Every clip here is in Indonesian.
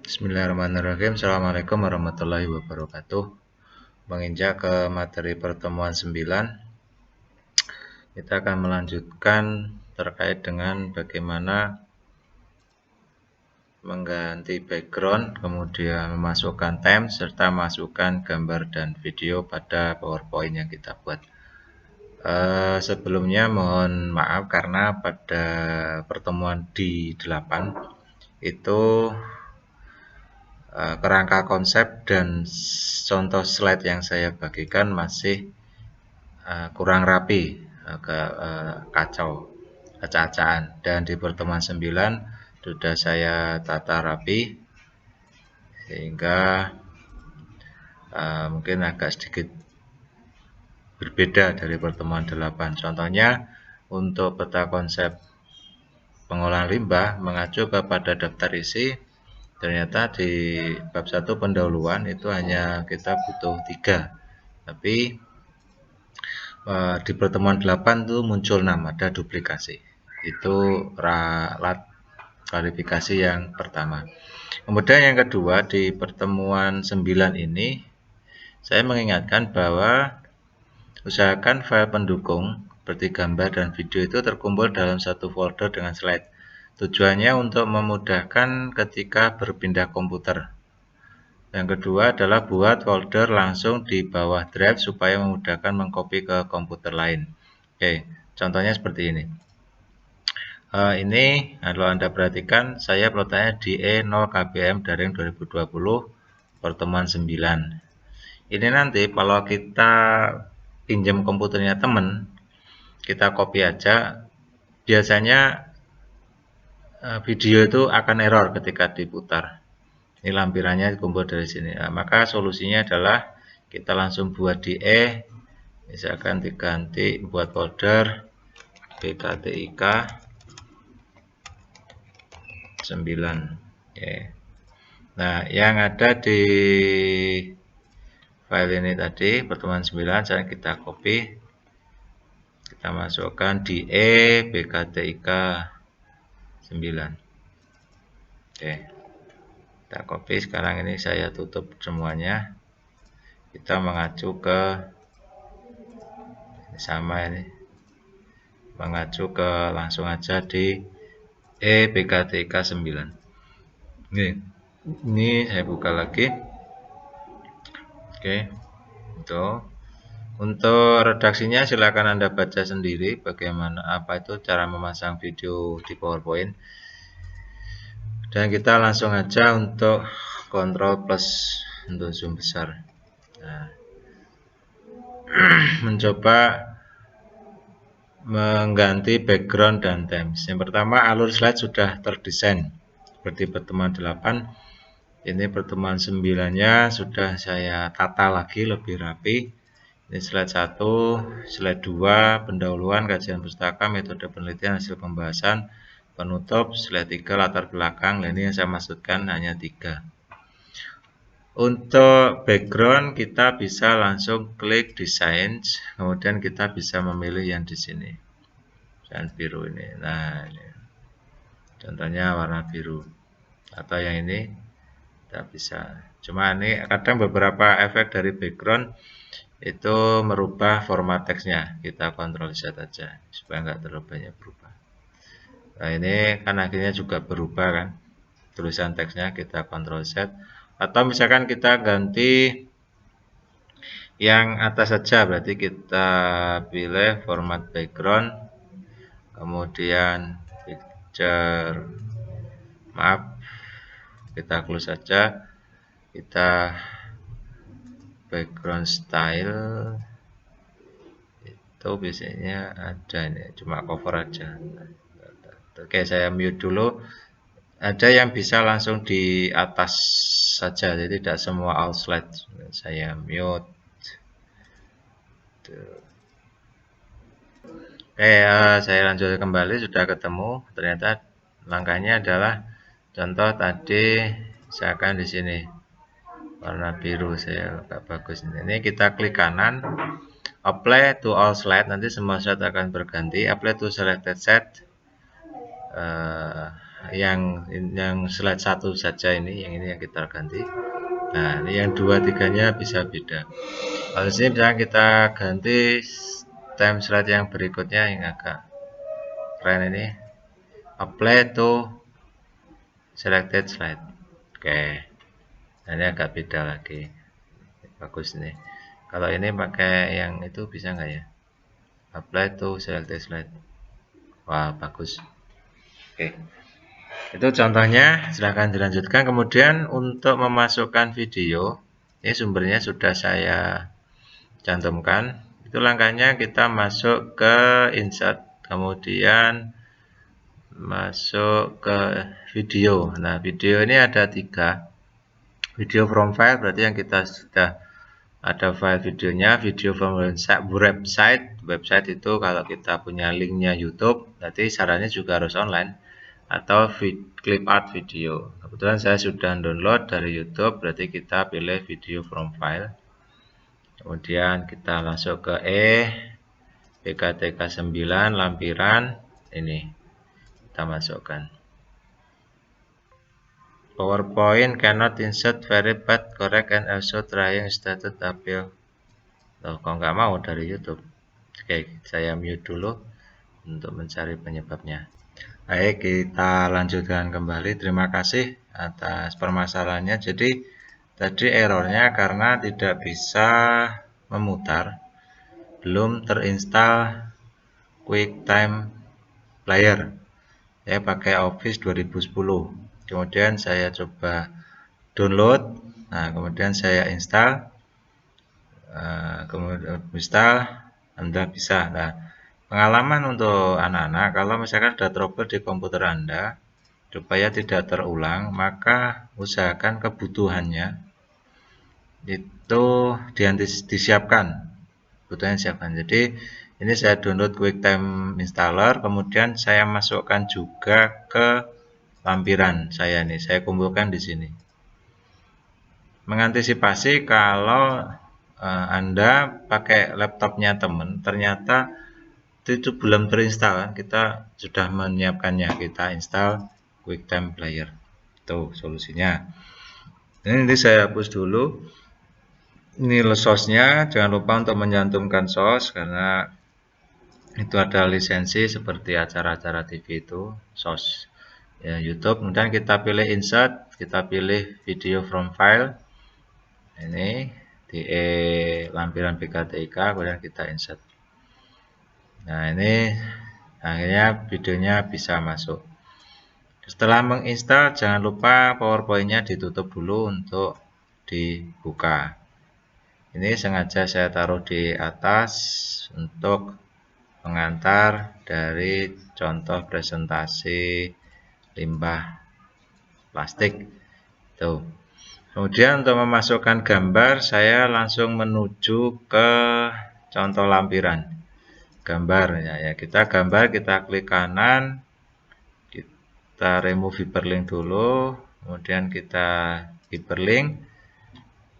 Bismillahirrahmanirrahim. Assalamualaikum warahmatullahi wabarakatuh. Menginjak ke materi pertemuan 9, kita akan melanjutkan terkait dengan bagaimana mengganti background, kemudian memasukkan time, serta masukkan gambar dan video pada PowerPoint yang kita buat. Sebelumnya mohon maaf karena pada pertemuan di 8 itu kerangka konsep dan contoh slide yang saya bagikan masih kurang rapi, agak kacau, acak-acakan. Dan di pertemuan 9 sudah saya tata rapi sehingga mungkin agak sedikit berbeda dari pertemuan 8. Contohnya untuk peta konsep pengolahan limbah mengacu kepada daftar isi. Ternyata di bab 1 pendahuluan itu hanya kita butuh 3, tapi di pertemuan 8 itu muncul 6, ada duplikasi. Itu klarifikasi yang pertama. Kemudian yang kedua, di pertemuan 9 ini saya mengingatkan bahwa usahakan file pendukung seperti gambar dan video itu terkumpul dalam satu folder dengan slide. Tujuannya untuk memudahkan ketika berpindah komputer. Yang kedua adalah buat folder langsung di bawah drive supaya memudahkan mengcopy ke komputer lain. Oke, contohnya seperti ini. Ini kalau Anda perhatikan, saya plotannya di E0 KBM daring 2020 pertemuan 9. Ini nanti kalau kita pinjam komputernya teman, kita copy aja, biasanya video itu akan error ketika diputar. Ini lampirannya kumpul dari sini. Nah, maka solusinya adalah kita langsung buat di misalkan diganti buat folder BKTIK 9. Oke. Nah, yang ada di file ini tadi pertemuan 9 saya kita copy, kita masukkan di BKTIK 9. Oke. Kita copy, sekarang ini saya tutup semuanya. Kita mengacu ke sama ini. Mengacu ke langsung aja di BKTIK 9. Ini saya buka lagi. Oke. Untuk redaksinya silakan Anda baca sendiri bagaimana apa itu cara memasang video di PowerPoint. Dan kita langsung aja untuk Ctrl plus untuk zoom besar. Nah, mencoba mengganti background dan themes. Yang pertama, alur slide sudah terdesain seperti pertemuan 8. Ini pertemuan 9-nya sudah saya tata lagi lebih rapi. Ini slide 1, slide 2, pendahuluan, kajian pustaka, metode penelitian, hasil pembahasan, penutup, slide 3, latar belakang. Nah, ini yang saya maksudkan hanya 3. Untuk background kita bisa langsung klik design, kemudian kita bisa memilih yang di sini, dan biru ini. Nah, ini contohnya warna biru, atau yang ini kita bisa. Cuma ini kadang beberapa efek dari background itu merubah format teksnya. Kita Ctrl Z aja supaya nggak terlalu banyak berubah. Nah, ini kan akhirnya juga berubah kan tulisan teksnya, kita Ctrl Z. Atau misalkan kita ganti yang atas saja, berarti kita pilih format background, kemudian picture, maaf, kita close saja, kita background style itu biasanya ada ini, cuma cover aja. Oke, saya mute dulu. Ada yang bisa langsung di atas saja, jadi tidak semua all slide. Saya mute. Oke, saya lanjut kembali, sudah ketemu. Ternyata langkahnya adalah contoh tadi, misalkan di sini warna biru, saya agak bagus. Ini kita klik kanan, apply to all slide, nanti semua slide akan berganti. Apply to selected set. yang slide 1 saja ini, yang kita ganti. Nah, ini yang 2, 3-nya bisa beda. Kalau sini misalnya kita ganti time slide yang berikutnya yang agak keren ini, apply to selected slide. Oke, nah, ini agak beda lagi. Bagus nih. Kalau ini pakai yang itu bisa nggak ya? Apply to selected slide. Wah, bagus. Oke. Itu contohnya, silahkan dilanjutkan. Kemudian untuk memasukkan video, ini sumbernya sudah saya cantumkan. Itu langkahnya kita masuk ke insert, kemudian masuk ke video. Nah, video ini ada 3. Video from file berarti yang kita sudah ada file videonya. Video from website. Website itu kalau kita punya linknya YouTube, berarti syaratnya juga harus online. Atau clip art video. Kebetulan saya sudah download dari YouTube, berarti kita pilih video from file. Kemudian kita masuk ke BKTK 9 lampiran ini kita masukkan. PowerPoint cannot insert very bad, correct and also trying started appeal. Loh, kok nggak mau dari YouTube? Oke, saya mute dulu untuk mencari penyebabnya. Baik, kita lanjutkan kembali. Terima kasih atas permasalahannya. Jadi tadi errornya karena tidak bisa memutar, belum terinstall QuickTime Player. Saya pakai Office 2010. Kemudian saya coba download. Nah, kemudian saya install. Kemudian install, Anda bisa. Nah, pengalaman untuk anak-anak, kalau misalkan ada trouble di komputer Anda, supaya tidak terulang, maka usahakan kebutuhannya itu disiapkan. Kebutuhannya disiapkan. Jadi, ini saya download QuickTime Installer, kemudian saya masukkan juga ke lampiran saya nih. Saya kumpulkan di sini. Mengantisipasi kalau Anda pakai laptopnya teman, ternyata itu belum terinstall, kita sudah menyiapkannya, kita install QuickTime Player. Itu solusinya. Ini saya hapus dulu. Ini sosnya, jangan lupa untuk menyantumkan sos karena itu ada lisensi seperti acara-acara TV itu, sos ya, YouTube. Kemudian kita pilih insert, kita pilih video from file. Ini di lampiran BKTK, kemudian kita insert. Nah, ini akhirnya videonya bisa masuk. Setelah menginstal, jangan lupa PowerPoint-nya ditutup dulu untuk dibuka. Ini sengaja saya taruh di atas untuk pengantar dari contoh presentasi limbah plastik. Tuh. Kemudian untuk memasukkan gambar, saya langsung menuju ke contoh lampiran. Gambar ya, kita gambar, kita klik kanan, kita remove hyperlink dulu, kemudian kita hyperlink.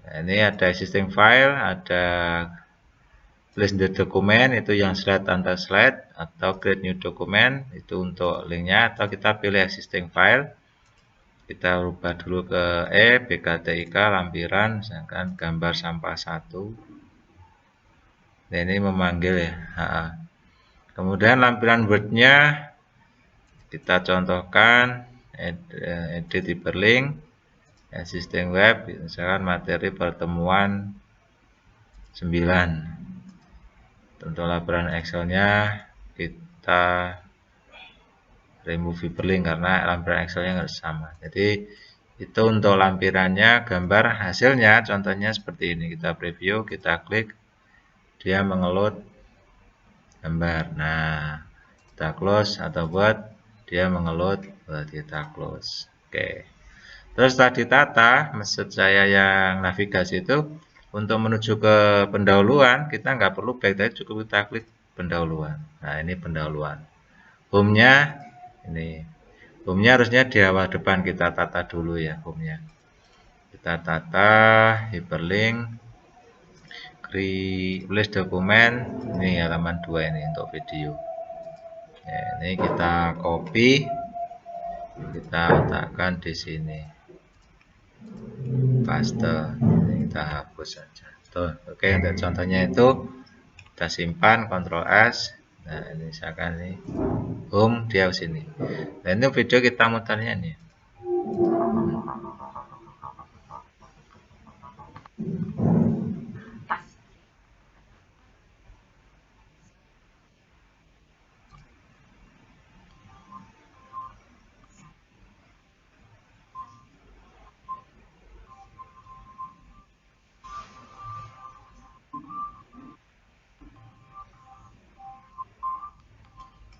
Nah, ini ada existing file, ada list the dokumen, itu yang slide tanpa slide, atau create new document, itu untuk linknya, atau kita pilih existing file. Kita rubah dulu ke BKTK lampiran, misalkan gambar sampah 1. Nah, ini memanggil ya. Kemudian lampiran Word-nya kita contohkan, edit hyperlink, existing web, misalkan materi pertemuan 9. Untuk lampiran Excel-nya kita remove hyperlink karena lampiran Excel-nya nggak sama. Jadi itu untuk lampirannya, gambar hasilnya contohnya seperti ini. Kita preview, kita klik, dia mengeload gambar. Nah, kita close atau buat dia mengeload, buat kita close. Oke. Terus setelah ditata, maksud saya yang navigasi itu untuk menuju ke pendahuluan, kita nggak perlu back tadi, cukup kita klik pendahuluan. Nah, ini pendahuluan. Home-nya ini. Home-nya harusnya di awal depan, kita tata dulu ya home-nya. Kita tata hyperlink, list dokumen, ini halaman 2 ini untuk video. Ya, ini kita copy, kita letakkan di sini, paste. Ini kita hapus saja. Tuh, oke. Untuk contohnya itu kita simpan, Ctrl S. Nah, ini misalkan ini home, dia sini. Nah, ini video kita mutarnya nih.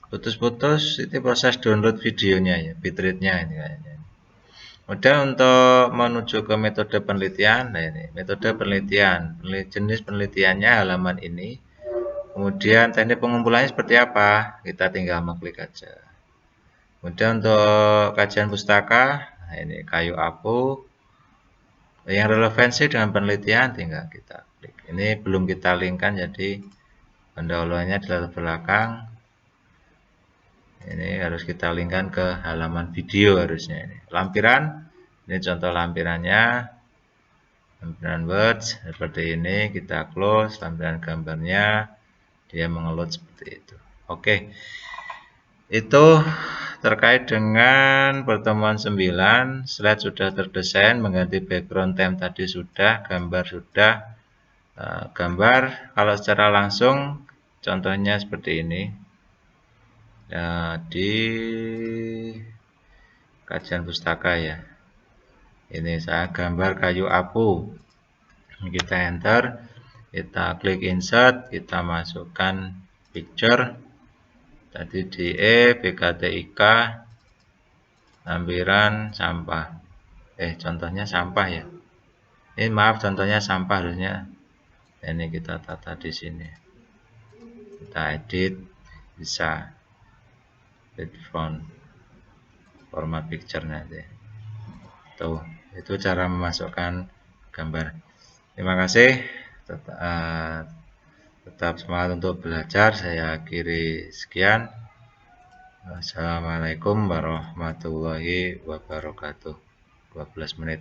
Putus-putus itu proses download videonya ya, bitrate-nya ini kayaknya. Kemudian untuk menuju ke metode penelitian, nah ini metode penelitian, jenis penelitiannya halaman ini. Kemudian teknik pengumpulannya seperti apa? Kita tinggal mengklik aja. Kemudian untuk kajian pustaka, nah ini kayu apu. Yang relevansi dengan penelitian tinggal kita klik. Ini belum kita linkkan, jadi pendahuluannya di latar belakang. Ini harus kita linkkan ke halaman video harusnya ini. Lampiran, ini contoh lampirannya. Lampiran Word seperti ini, kita close. Lampiran gambarnya, dia mengeload seperti itu. Oke. Itu terkait dengan pertemuan 9, slide sudah terdesain, mengganti background theme tadi sudah, gambar sudah. Gambar kalau secara langsung contohnya seperti ini. Di kajian pustaka ya. Ini saya gambar kayu apu. Kita enter, kita klik insert, kita masukkan picture. Tadi DE, BKTIK, lampiran sampah. Contohnya sampah ya. Ini maaf, contohnya sampah harusnya. Ini kita tata di sini. Kita edit, bisa background format picture nanti. Tuh, itu cara memasukkan gambar. Terima kasih. Tetap semangat untuk belajar. Saya akhiri sekian. Assalamualaikum warahmatullahi wabarakatuh. 12 menit.